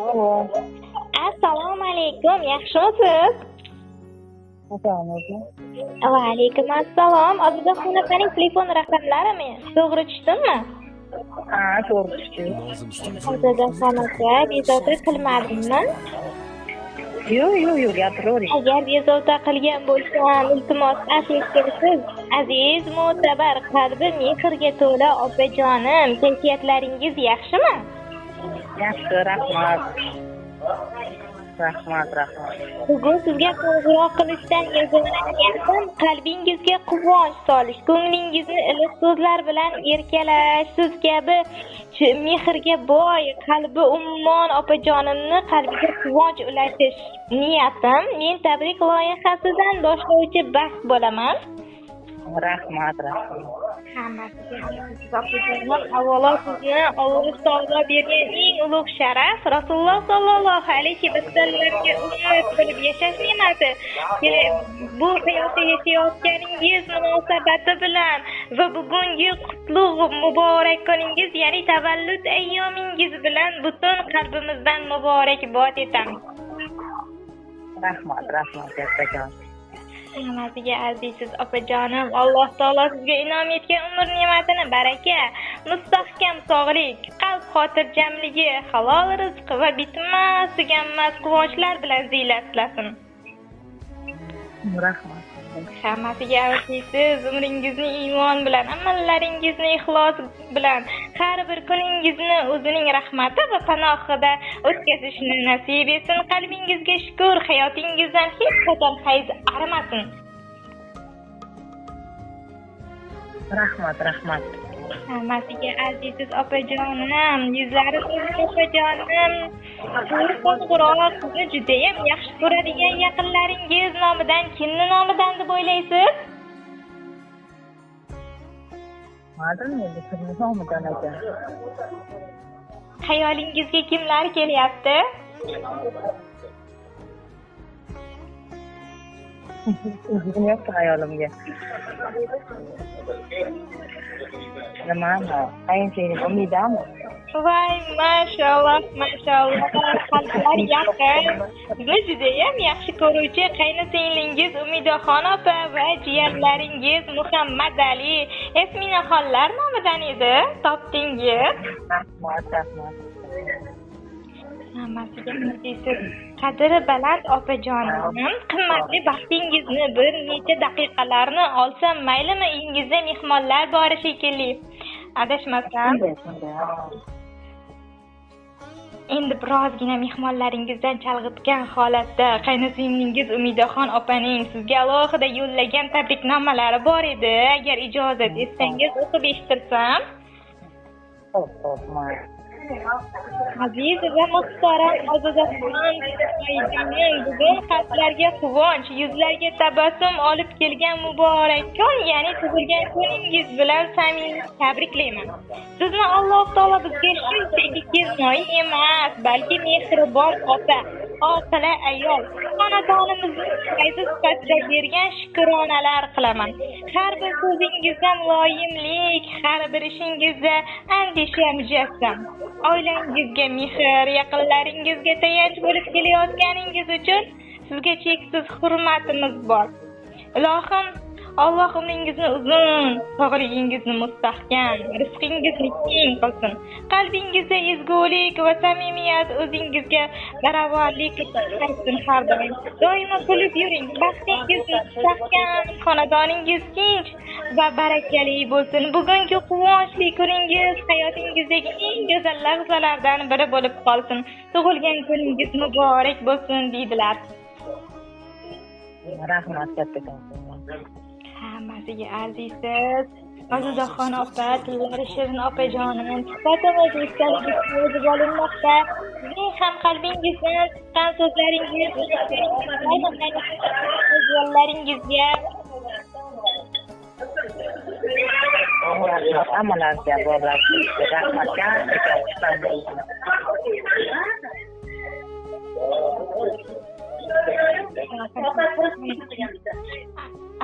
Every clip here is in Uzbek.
Alo. Assalomu alaykum, yaxshimisiz? Assalomu alaykum. Va alaykum assalom. Ozidaxonaning telefon raqamlarimi? To'g'ri tushdimmi? Ha, to'g'ri tushdi. Ozidaxonaga bezovta qilmadimmi? Yo'q, gapiravering. Agar bezovta qilgan bo'lsam, iltimos afv etasiz. Aziz, mo'tabar, qalbi mehrga to'la opajonim, kayfiyatlaringiz yaxshimi? Yaxshi, rahmat. Rahmat. Bugun sizga qo'ng'iroq qilishdan yozgandim. Qalbingizga quvonch solish, ko'nglingizni iliq so'zlar bilan erkalash, siz kabi mehrga boy, qalbi ummon opajonimni qalbiga quvonch ulashish niyatim. Men tabrik loyihasidan boshlovchi baxt bo'laman. Rahmat. Hammasiga avvalo sizni Alloh taolo bergan eng ulug' sharaf Rasululloh sollallohu alayhi vasallamga ummat bo'lib yashash ne'mati. Bu hayotda yashayotganingiz munosabati bilan va bugungi qutlug' muborak kuningiz, ya'ni tavallud ayyomingiz bilan butun qalbimizdan muborakbod etamiz. Rahmat, kattajon. Hammasiga aziz opajonim, Alloh taolo sizga inom etgan umr ne'matini baraka, mustahkam sog'lik, qalb xotirjamligi, halol rizq va bitmas tuganmas quvonchlar bilan ziylatlasin. Rahmat. Hammasiga aziz, umringizni iymon bilan, amallaringizni ixlos bilan, har bir kuningizni o'zining rahmati va panohida o'tkazishni nasib etsin. Qalbingizga shukr, hayotingizdan hech qachon hayz arimasin. Rahmat. Hammasiga aziz opajonim, yuzlari to'lib opajonim. Bu qo'ng'iroq sizni judayam yaxshi ko'radigan yaqinlaringiz nomidan kimni nomidan deb o'ylaysiz? Ma'lum endi kimni nomidan ekan. Xayolingizga kimlar kelyapti? O'zim yo'q hayolimga. Nima? Qayinsining umidami? Voy, mashalloh. Qalblar yaqin. Sizni judayam yaxshi ko'ruvchi qaynisinglingiz Umidaxon opa va jiyanlaringiz Muhammad Ali Esminaxonlar nomidan edi. Topdingiz. Rahmat. Hammasiga aziz, qadri baland opajonim, qimmatli baxtingizni bir necha daqiqalarni olsam maylimi? Uyingizda mehmonlar bor shekilli. Adashmasam. Endi birozgina mehmonlaringizdan chalg'itgan holatda qaynisinglingiz Umidaxon opaning sizga alohida yo'llagan tabriknomalari bor edi. Agar ijozat etsangiz o'qib eshittirsam. Xo'p. Aziz va muhtaram ozidaxon, bugun qalblarga quvonch, yuzlarga tabassum olib kelgan muborak kun, ya'ni tug'ilgan kuningiz bilan samimiy tabriklayman. Sizni Alloh taolo bizga shunchaki keznoyi emas, balki mehribon ota, oqila ayol, xonadonimizni qaysi sifatida bergan shukronalar qilaman. Har bir so'zingizdan loyimlik, har bir ishingizda andisha mujassam. Oilangizga mehr, yaqinlaringizga tayanch bo'lib kelayotganingiz uchun sizga cheksiz hurmatimiz bor. Ilohim, Alloh umringizni uzun, sog'ligingizni mustahkam, rizqingizni keng qilsin. Qalbingizda ezgulik va samimiyat o'zingizga baravarlik qilsin har doim. Doimo kulib yuring, baxtingiz mustahkam, xonadoningiz tinch va barakali bo'lsin. Bugungi quvonchli kuningiz hayotingizdagi eng go'zal lahzalardan biri bo'lib qolsin. Tug'ilgan kuningiz muborak bo'lsin deydilar. Rahmat kattajon. Hammasiga aziz Ozidaxon opa, tillari shirin opajonim, suhbatimiz o'zib olinmoqda. Sizning ham qalbingizdan chiqqan so'zlaringiz, yo'llaringizga Hammalarga borlar. Rahmatga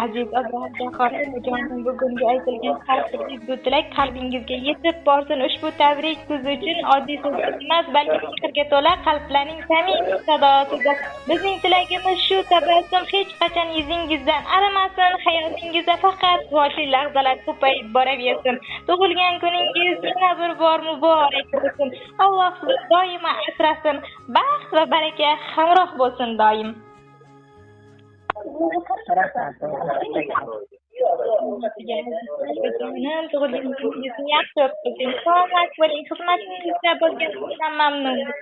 aziz Abduqahhor jonim, bugungi aytilgan qalbingiz bu tilak qalbingizga yetib borsin. Ushbu tabrik siz uchun oddiy so'z emas, balki sehrga to'la qalblarning samimiy sadosidir. Bizning tilagimiz shu, tabassum hech qachon yuzingizdan arimasin, hayotingizda faqat quvonchli lahzalar ko'payib boraversin. Tug'ilgan kuningiz yana bir bor muborak bo'lsin. Alloh sizni doimo asrasin. Baxt va baraka hamroh bo'lsin doim. Rahmat. Jonim, tug'ilgan kuningizni yaxshi o'tkazing. Salomat bo'ling. Xizmatingizda bo'lganingizdan mamnunmiz.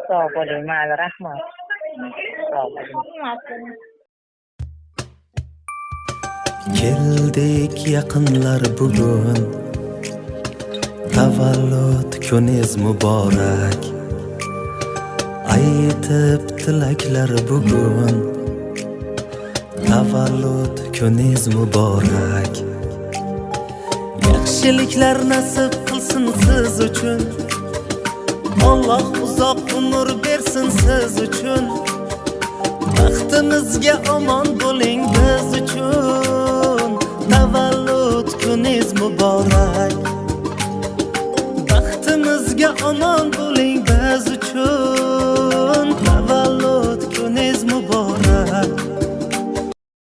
Sog' bo'ling, mayli, rahmat. Sog' bo'ling. Salomat bo'ling. Keldik yaqinlar bugun, tavallud kuningiz muborak. Aytib tilaklar bugun, tavallud kuningiz muborak. Yaxshiliklar nasib qilsin siz uchun, Alloh uzoq umr bersin siz uchun. Baxtimizga omon bo'ling biz uchun, tavallud kuningiz muborak. Baxtimizga omon bo'ling